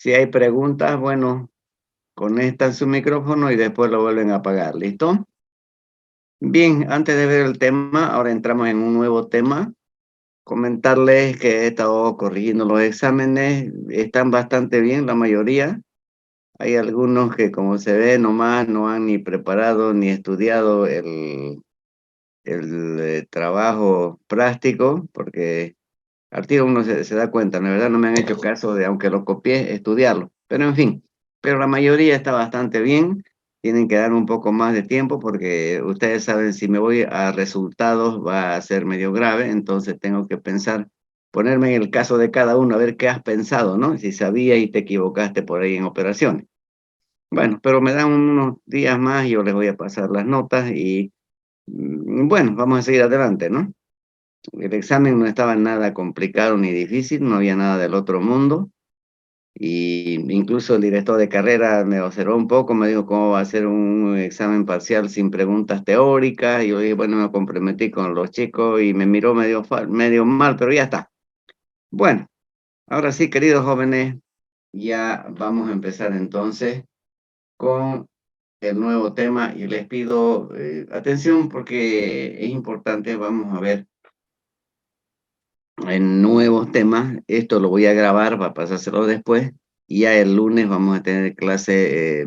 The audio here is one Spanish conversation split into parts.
Si hay preguntas, bueno, conectan su micrófono y después lo vuelven a apagar. ¿Listo? Bien, antes de ver el tema, ahora entramos en un nuevo tema. Comentarles que he estado corrigiendo los exámenes. Están bastante bien, la mayoría. Hay algunos que, como se ve, nomás no han ni preparado ni estudiado el trabajo práctico, porque al tiro uno se da cuenta, la verdad no me han hecho caso de, aunque lo copié, estudiarlo. Pero en fin, pero la mayoría está bastante bien. Tienen que dar un poco más de tiempo porque ustedes saben, si me voy a resultados va a ser medio grave, entonces tengo que pensar, ponerme en el caso de cada uno, a ver qué has pensado, ¿no? Si sabías y te equivocaste por ahí en operaciones. Bueno, pero me dan unos días más y yo les voy a pasar las notas y bueno, vamos a seguir adelante, ¿no? El examen no estaba nada complicado ni difícil, no había nada del otro mundo. Y incluso el director de carrera me observó un poco, me dijo cómo va a ser un examen parcial sin preguntas teóricas. Y yo dije, bueno, me comprometí con los chicos y me miró medio mal, pero ya está. Bueno, ahora sí, queridos jóvenes, ya vamos a empezar entonces con el nuevo tema y les pido atención porque es importante. Vamos a ver en nuevos temas. Esto lo voy a grabar para pasárselo después. Y ya el lunes vamos a tener clase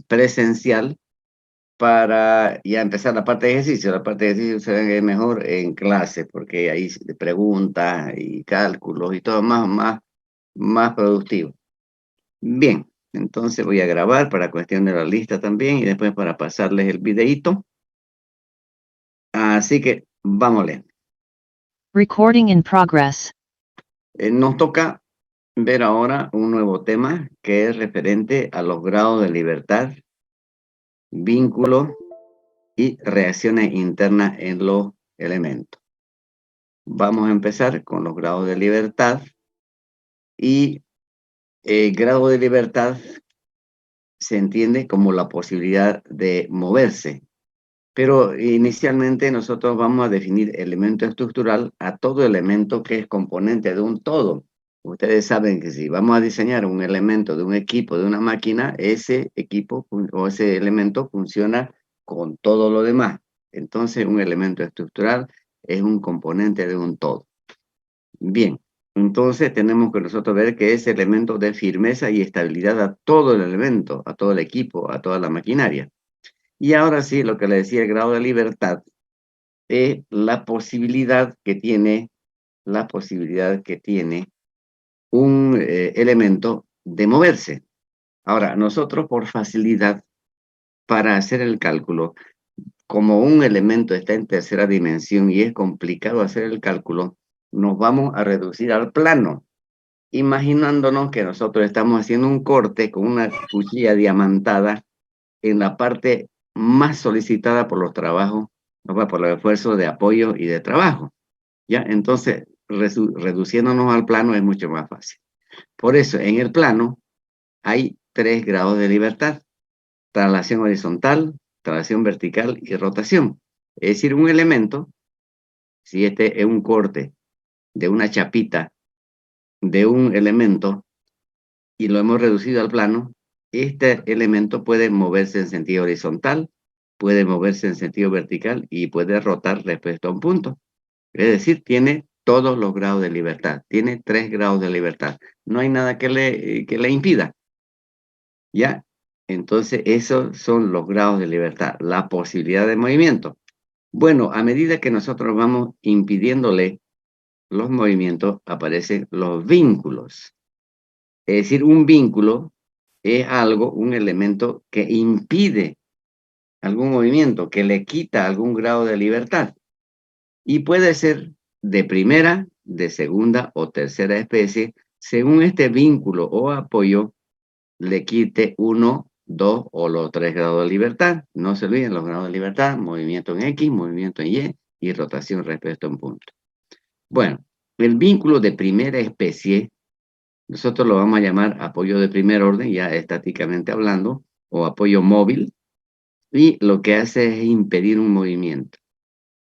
presencial para ya empezar la parte de ejercicio. La parte de ejercicio se ve mejor en clase porque ahí se preguntas y cálculos y todo más productivo. Bien, entonces voy a grabar para cuestión de la lista también y después para pasarles el videíto. Así que vámonos. Recording in progress. Nos toca ver ahora un nuevo tema que es referente a los grados de libertad, vínculos y reacciones internas en los elementos. Vamos a empezar con los grados de libertad y el grado de libertad se entiende como la posibilidad de moverse, pero inicialmente nosotros vamos a definir elemento estructural a todo elemento que es componente de un todo. Ustedes saben que si vamos a diseñar un elemento de un equipo, de una máquina, ese equipo o ese elemento funciona con todo lo demás. Entonces, un elemento estructural es un componente de un todo. Bien, entonces tenemos que nosotros ver que ese elemento de firmeza y estabilidad a todo el elemento, a todo el equipo, a toda la maquinaria. Y ahora sí, lo que le decía, el grado de libertad es la posibilidad que tiene un elemento de moverse. Ahora, nosotros por facilidad para hacer el cálculo, como un elemento está en tercera dimensión y es complicado hacer el cálculo, nos vamos a reducir al plano, imaginándonos que nosotros estamos haciendo un corte con una cuchilla diamantada en la parte más solicitada por los trabajos, ¿no? Por los esfuerzos de apoyo y de trabajo. ¿Ya? Entonces, reduciéndonos al plano es mucho más fácil. Por eso, en el plano hay 3 grados de libertad: traslación horizontal, traslación vertical y rotación. Es decir, un elemento, si este es un corte de una chapita de un elemento y lo hemos reducido al plano, este elemento puede moverse en sentido horizontal, puede moverse en sentido vertical y puede rotar respecto a un punto. Es decir, tiene todos los grados de libertad, tiene 3 grados de libertad. No hay nada que le impida, ¿ya? Entonces, esos son los grados de libertad, la posibilidad de movimiento. Bueno, a medida que nosotros vamos impidiéndole los movimientos, aparecen los vínculos. Es decir, un vínculo es algo, un elemento que impide algún movimiento, que le quita algún grado de libertad. Y puede ser de primera, de segunda o tercera especie, según este vínculo o apoyo le quite 1, 2 o los 3 grados de libertad. No se olviden los grados de libertad: movimiento en X, movimiento en Y rotación respecto a un punto. Bueno, el vínculo de primera especie, nosotros lo vamos a llamar apoyo de primer orden, ya estáticamente hablando, o apoyo móvil, y lo que hace es impedir un movimiento.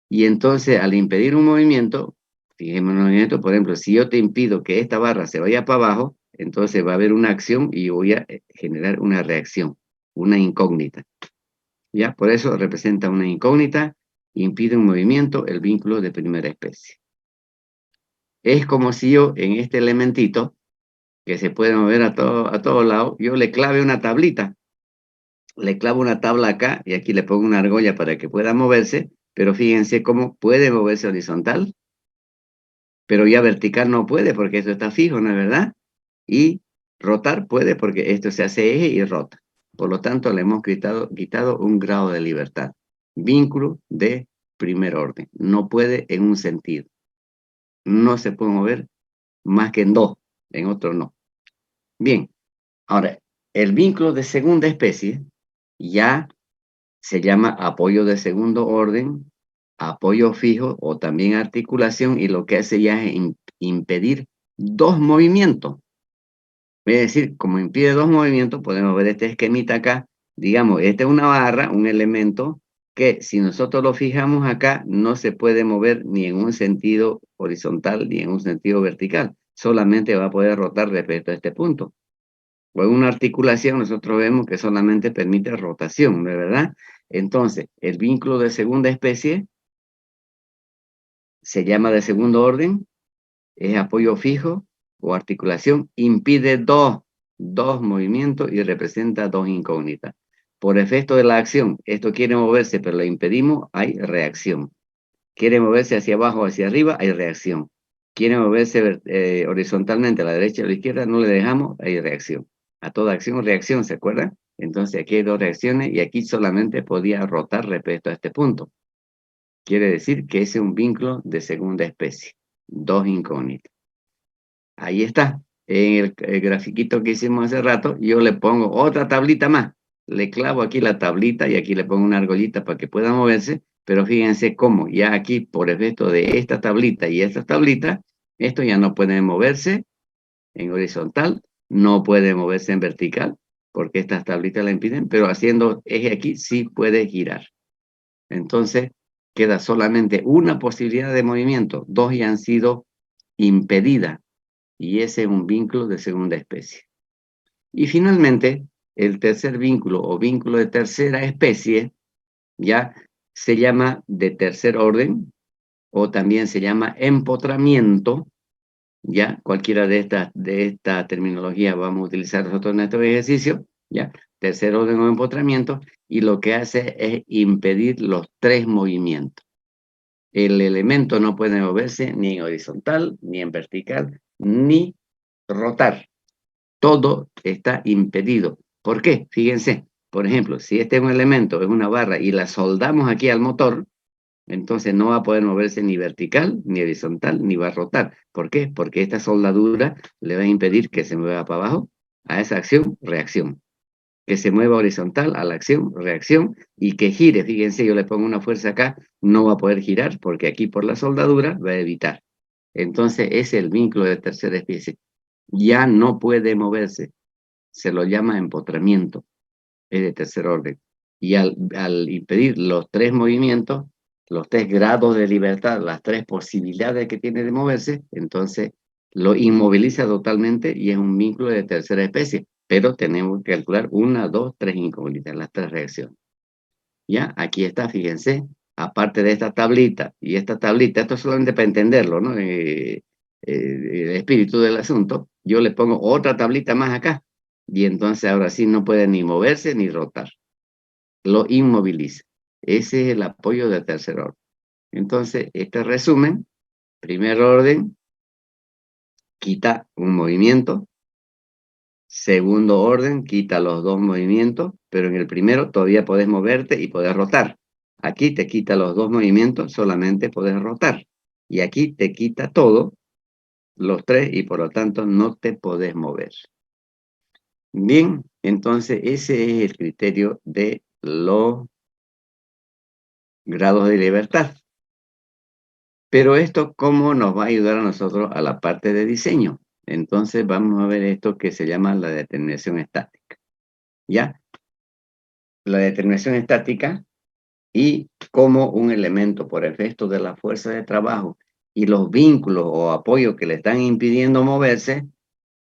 Y entonces, al impedir un movimiento, fijémonos en esto, por ejemplo, si yo te impido que esta barra se vaya para abajo, Entonces va a haber una acción y voy a generar una reacción, una incógnita. ¿Ya? Por eso representa una incógnita, impide un movimiento, el vínculo de primera especie. Es como si yo en este elementito, que se puede mover a todos lados, yo le clave una tablita. Le clavo una tabla acá y aquí le pongo una argolla para que pueda moverse, pero fíjense cómo puede moverse horizontal, pero ya vertical no puede porque esto está fijo, ¿no es verdad? Y rotar puede porque esto se hace eje y rota. Por lo tanto, le hemos quitado un grado de libertad. Vínculo de primer orden. No puede en un sentido. No se puede mover más que en dos, en otro no. Bien, ahora, el vínculo de segunda especie ya se llama apoyo de segundo orden, apoyo fijo o también articulación, y lo que hace ya es impedir dos movimientos. Es decir, como impide dos movimientos, podemos ver este esquemita acá. Digamos, esta es una barra, un elemento que si nosotros lo fijamos acá, no se puede mover ni en un sentido horizontal ni en un sentido vertical. Solamente va a poder rotar respecto a este punto. O en una articulación nosotros vemos que solamente permite rotación, ¿no es verdad? Entonces, el vínculo de segunda especie se llama de segundo orden, es apoyo fijo o articulación, impide dos movimientos y representa dos incógnitas. Por efecto de la acción, esto quiere moverse, pero lo impedimos, hay reacción. Quiere moverse hacia abajo o hacia arriba, hay reacción. Quiere moverse horizontalmente a la derecha o a la izquierda, no le dejamos, hay reacción. A toda acción, reacción, ¿se acuerdan? Entonces aquí hay dos reacciones y aquí solamente podía rotar respecto a este punto. Quiere decir que ese es un vínculo de segunda especie. Dos incógnitas. Ahí está. En el grafiquito que hicimos hace rato, yo le pongo otra tablita más. Le clavo aquí la tablita y aquí le pongo una argollita para que pueda moverse. Pero fíjense cómo ya aquí, por efecto de esta tablita y esta tablita, esto ya no puede moverse en horizontal, no puede moverse en vertical, porque estas tablitas la impiden, pero haciendo eje aquí sí puede girar. Entonces, queda solamente una posibilidad de movimiento. Dos ya han sido impedidas. Y ese es un vínculo de segunda especie. Y finalmente, el tercer vínculo o vínculo de tercera especie ya se llama de tercer orden o también se llama empotramiento. Ya cualquiera de esta terminología vamos a utilizar nosotros en este ejercicio. Ya tercer orden o empotramiento, y lo que hace es impedir los tres movimientos. El elemento no puede moverse ni en horizontal, ni en vertical, ni rotar. Todo está impedido. ¿Por qué? Fíjense, por ejemplo, si este es un elemento, es una barra, y la soldamos aquí al motor, entonces no va a poder moverse ni vertical, ni horizontal, ni va a rotar. ¿Por qué? Porque esta soldadura le va a impedir que se mueva para abajo a esa acción, reacción. Que se mueva horizontal a la acción, reacción, y que gire. Fíjense, yo le pongo una fuerza acá, no va a poder girar porque aquí por la soldadura va a evitar. Entonces es el vínculo de tercera especie. Ya no puede moverse. Se lo llama empotramiento. Es de tercer orden. Y al impedir los tres movimientos, los tres grados de libertad, las tres posibilidades que tiene de moverse, entonces lo inmoviliza totalmente y es un vínculo de tercera especie. Pero tenemos que calcular una, dos, tres incógnitas, las tres reacciones. Ya, aquí está, fíjense, aparte de esta tablita y esta tablita, esto es solamente para entenderlo, ¿no? El espíritu del asunto, yo le pongo otra tablita más acá, y entonces ahora sí no puede ni moverse ni rotar, lo inmoviliza. Ese es el apoyo de tercer orden. Entonces, este resumen, primer orden, quita un movimiento. Segundo orden, quita los dos movimientos, pero en el primero todavía podés moverte y podés rotar. Aquí te quita los dos movimientos, solamente podés rotar. Y aquí te quita todo, los tres, y por lo tanto no te podés mover. Bien, entonces ese es el criterio de los grados de libertad. Pero esto, ¿cómo nos va a ayudar a nosotros a la parte de diseño? Entonces vamos a ver esto que se llama la determinación estática. ¿Ya? La determinación estática y cómo un elemento por efecto de la fuerza de trabajo y los vínculos o apoyos que le están impidiendo moverse,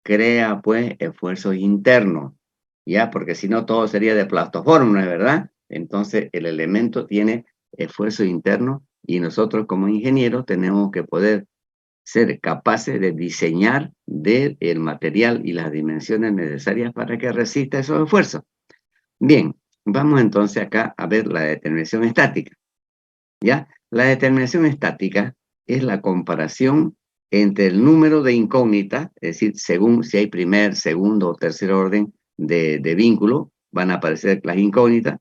crea pues esfuerzos internos, ¿ya? Porque si no todo sería de plastoform, ¿no es verdad? Entonces el elemento tiene esfuerzo interno y nosotros como ingenieros tenemos que poder ser capaces de diseñar el material y las dimensiones necesarias para que resista esos esfuerzos. Bien, vamos entonces acá a ver la determinación estática, ¿ya? La determinación estática es la comparación entre el número de incógnitas, es decir, según si hay primer, segundo o tercer orden de vínculo, van a aparecer las incógnitas,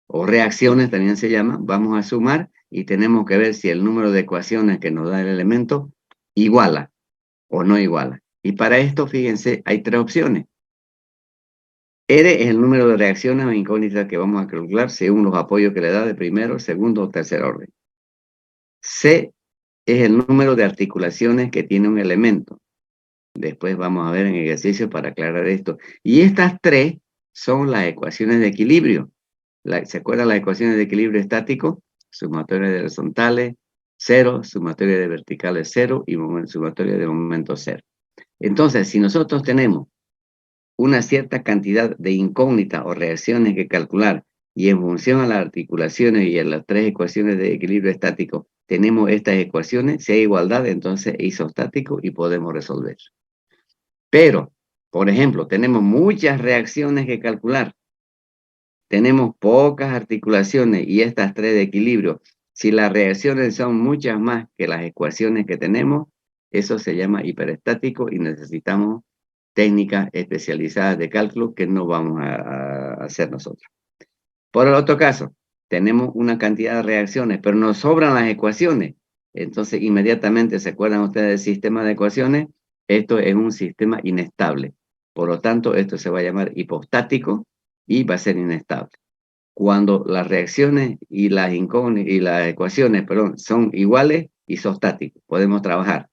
o reacciones también se llaman, vamos a sumar y tenemos que ver si el número de ecuaciones que nos da el elemento iguala o no iguala. Y para esto, fíjense, hay tres opciones. R es el número de reacciones o incógnitas que vamos a calcular según los apoyos que le da de primero, segundo o tercer orden. C es el número de articulaciones que tiene un elemento. Después vamos a ver en ejercicio para aclarar esto. Y estas tres son las ecuaciones de equilibrio. ¿Se acuerdan las ecuaciones de equilibrio estático? Sumatoria de horizontales, 0, sumatoria de verticales, 0 y sumatoria de momentos, 0. Entonces, si nosotros tenemos una cierta cantidad de incógnitas o reacciones que calcular y en función a las articulaciones y a las tres ecuaciones de equilibrio estático tenemos estas ecuaciones, si hay igualdad, entonces es isostático y podemos resolver. Pero, por ejemplo, tenemos muchas reacciones que calcular. Tenemos pocas articulaciones y estas tres de equilibrio. Si las reacciones son muchas más que las ecuaciones que tenemos, eso se llama hiperestático y necesitamos técnicas especializadas de cálculo que no vamos a hacer nosotros. Por el otro caso, tenemos una cantidad de reacciones, pero nos sobran las ecuaciones. Entonces, inmediatamente, ¿se acuerdan ustedes del sistema de ecuaciones? Esto es un sistema inestable. Por lo tanto, esto se va a llamar hipostático y va a ser inestable. Cuando las reacciones y las ecuaciones, son iguales, isostático, podemos trabajar.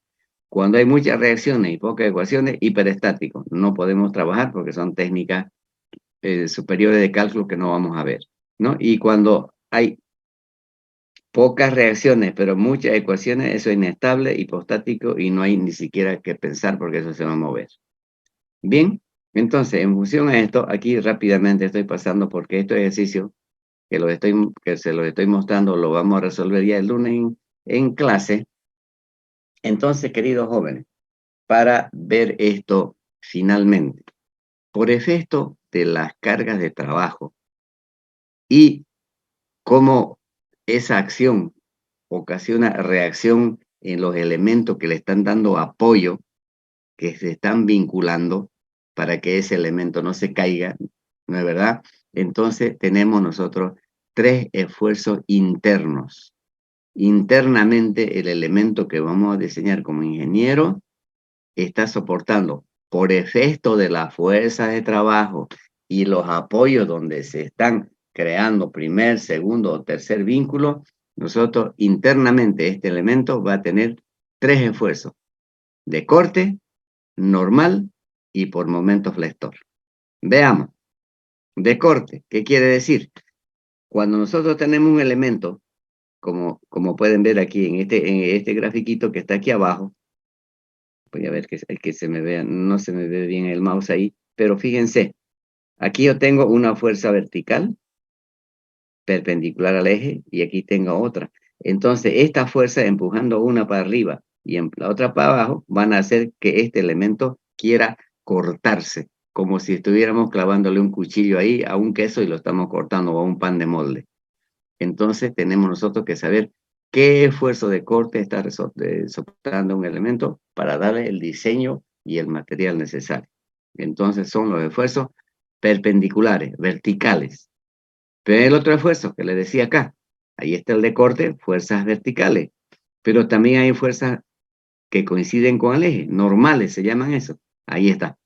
Cuando hay muchas reacciones y pocas ecuaciones, hiperestático, no podemos trabajar porque son técnicas superiores de cálculo que no vamos a ver, ¿no? Y cuando hay pocas reacciones, pero muchas ecuaciones, eso es inestable, hipostático y no hay ni siquiera que pensar porque eso se va a mover. Bien, entonces, en función a esto, aquí rápidamente estoy pasando porque este ejercicio que se los estoy mostrando lo vamos a resolver ya el lunes en clase. Entonces, queridos jóvenes, para ver esto finalmente, por efecto de las cargas de trabajo y cómo esa acción ocasiona reacción en los elementos que le están dando apoyo, que se están vinculando para que ese elemento no se caiga, ¿no es verdad? Entonces tenemos nosotros tres esfuerzos internos. Internamente el elemento que vamos a diseñar como ingeniero está soportando por efecto de la fuerza de trabajo y los apoyos donde se están creando primer, segundo o tercer vínculo, nosotros internamente este elemento va a tener tres esfuerzos: de corte, normal y por momento flector. Veamos, de corte, ¿qué quiere decir? Cuando nosotros tenemos un elemento, como pueden ver aquí en este grafiquito que está aquí abajo, voy a ver que se me vea, no se me ve bien el mouse ahí, pero fíjense, aquí yo tengo una fuerza vertical, perpendicular al eje, y aquí tengo otra. Entonces, esta fuerza empujando una para arriba y la otra para abajo, van a hacer que este elemento quiera cortarse, como si estuviéramos clavándole un cuchillo ahí a un queso y lo estamos cortando, o a un pan de molde. Entonces, tenemos nosotros que saber qué esfuerzo de corte está soportando un elemento para darle el diseño y el material necesario. Entonces, son los esfuerzos perpendiculares, verticales. Pero el otro esfuerzo que le decía acá, ahí está el de corte, fuerzas verticales. Pero también hay fuerzas que coinciden con el eje, normales se llaman eso. Ahí está.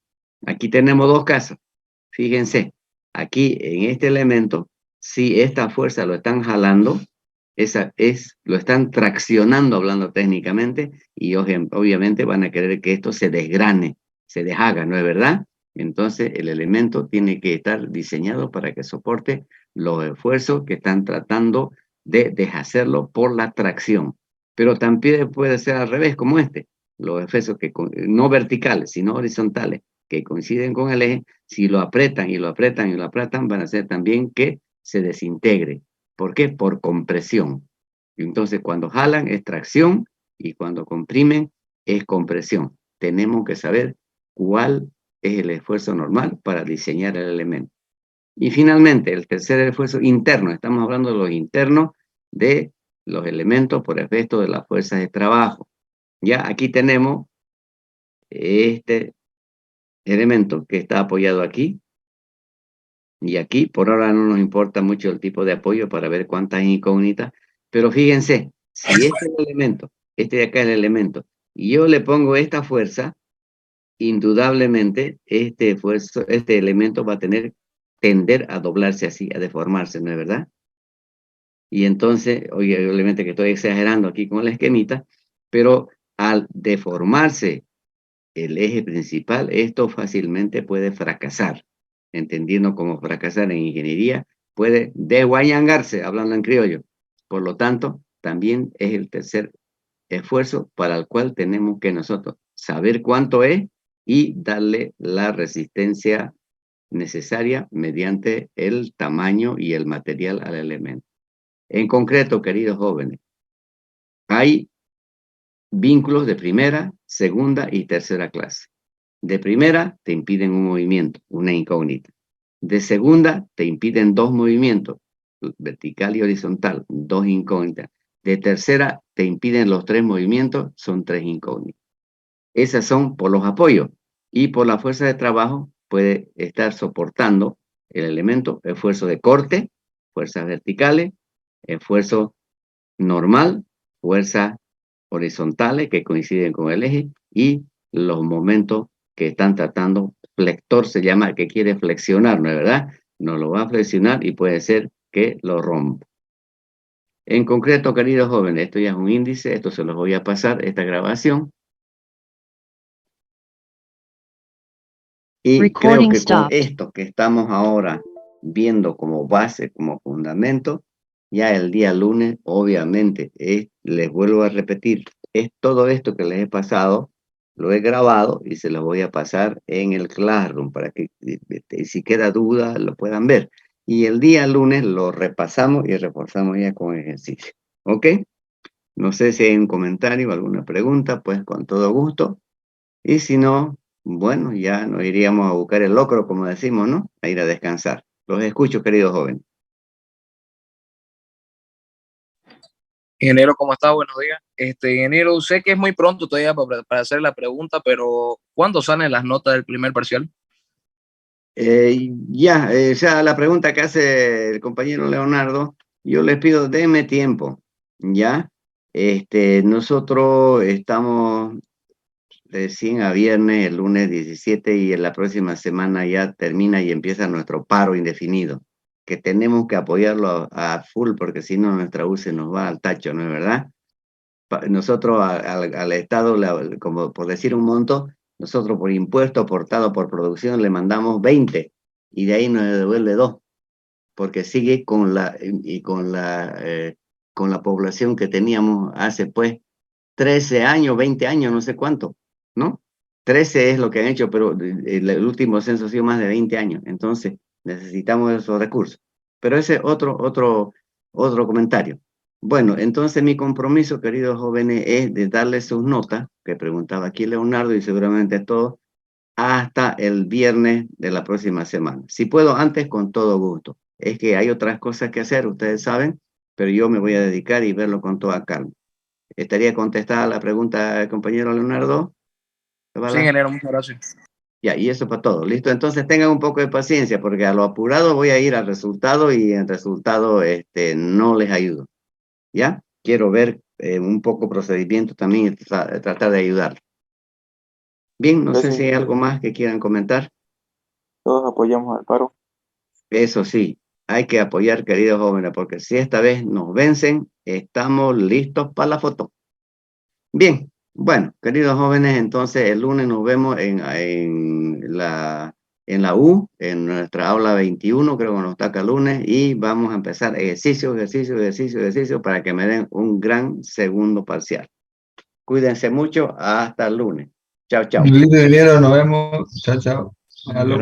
Aquí tenemos dos casos. Fíjense, aquí en este elemento, si esta fuerza lo están jalando, lo están traccionando hablando técnicamente, y obviamente van a querer que esto se desgrane, se deshaga, ¿no es verdad? Entonces el elemento tiene que estar diseñado para que soporte los esfuerzos que están tratando de deshacerlo por la tracción. Pero también puede ser al revés, como este, los esfuerzos no verticales, sino horizontales, que coinciden con el eje, si lo apretan y lo apretan y lo apretan, van a hacer también que se desintegre. ¿Por qué? Por compresión. Entonces, cuando jalan es tracción y cuando comprimen es compresión. Tenemos que saber cuál es el esfuerzo normal para diseñar el elemento. Y finalmente, el tercer esfuerzo interno. Estamos hablando de los internos de los elementos por efecto de las fuerzas de trabajo. Ya aquí tenemos este elemento que está apoyado aquí y aquí. Por ahora no nos importa mucho el tipo de apoyo para ver cuántas incógnitas, pero fíjense, si este es el elemento, este de acá es el elemento, y yo le pongo esta fuerza, indudablemente este elemento va a tender a doblarse así, a deformarse, ¿no es verdad? Y entonces, oye, obviamente que estoy exagerando aquí con la esquemita, pero al deformarse el eje principal, esto fácilmente puede fracasar. Entendiendo como fracasar en ingeniería, puede desguayangarse, hablando en criollo. Por lo tanto, también es el tercer esfuerzo para el cual tenemos que nosotros saber cuánto es y darle la resistencia necesaria mediante el tamaño y el material al elemento. En concreto, queridos jóvenes, hay vínculos de primera, segunda y tercera clase. De primera, te impiden un movimiento, una incógnita. De segunda, te impiden dos movimientos, vertical y horizontal, dos incógnitas. De tercera, te impiden los tres movimientos, son tres incógnitas. Esas son por los apoyos. Y por la fuerza de trabajo puede estar soportando el elemento, esfuerzo de corte, fuerzas verticales, esfuerzo normal, fuerzas horizontales que coinciden con el eje y los momentos que están tratando. Flector se llama que quiere flexionar, ¿no es verdad? No lo va a flexionar y puede ser que lo rompa. En concreto, queridos jóvenes, esto ya es un índice, esto se los voy a pasar, esta grabación. Y creo Recording que con stopped. esto que estamos ahora viendo como base, como fundamento, ya el día lunes, obviamente, les vuelvo a repetir, es todo esto que les he pasado, lo he grabado y se lo voy a pasar en el Classroom para que si queda duda lo puedan ver. Y el día lunes lo repasamos y reforzamos ya con ejercicio. ¿Ok? No sé si hay un comentario o alguna pregunta, pues con todo gusto. Y si no, bueno, ya nos iríamos a buscar el locro, como decimos, ¿no? A ir a descansar. Los escucho, queridos jóvenes. Ingeniero, ¿cómo está? Buenos días. Ingeniero, sé que es muy pronto todavía para hacer la pregunta, pero ¿cuándo salen las notas del primer parcial? Ya la pregunta que hace el compañero Leonardo, yo les pido, denme tiempo, ¿ya? Nosotros estamos recién a viernes, el lunes 17, y en la próxima semana ya termina y empieza nuestro paro indefinido, que tenemos que apoyarlo a full porque si no nuestra U se nos va al tacho, ¿no es verdad? Nosotros al Estado, como por decir un monto, nosotros por impuesto aportado por producción le mandamos 20 y de ahí nos devuelve 2, porque sigue con la población que teníamos hace pues 13 años, 20 años, no sé cuánto, ¿no? 13 es lo que han hecho, pero el último censo ha sido más de 20 años, entonces necesitamos esos recursos. Pero ese es otro comentario. Bueno, entonces mi compromiso, queridos jóvenes, es de darles sus notas, que preguntaba aquí Leonardo y seguramente todos, hasta el viernes de la próxima semana. Si puedo antes, con todo gusto. Es que hay otras cosas que hacer, ustedes saben, pero yo me voy a dedicar y verlo con toda calma. ¿Estaría contestada la pregunta del compañero Leonardo? Sí, ingeniero, muchas gracias. Ya, y eso para todo. Listo, entonces tengan un poco de paciencia porque a lo apurado voy a ir al resultado y el resultado no les ayudo. ¿Ya? Quiero ver un poco procedimiento también y tratar de ayudar. Bien, no sé si hay algo más que quieran comentar. Todos apoyamos al paro. Eso sí, hay que apoyar, queridos jóvenes, porque si esta vez nos vencen, estamos listos para la foto. Bien, bueno, queridos jóvenes, entonces el lunes nos vemos en la U, en nuestra aula 21, creo que nos toca el lunes, y vamos a empezar ejercicio, para que me den un gran segundo parcial. Cuídense mucho, hasta el lunes. Chao, chao. Un lindo dinero, nos vemos. Chao, chao. Hasta luego.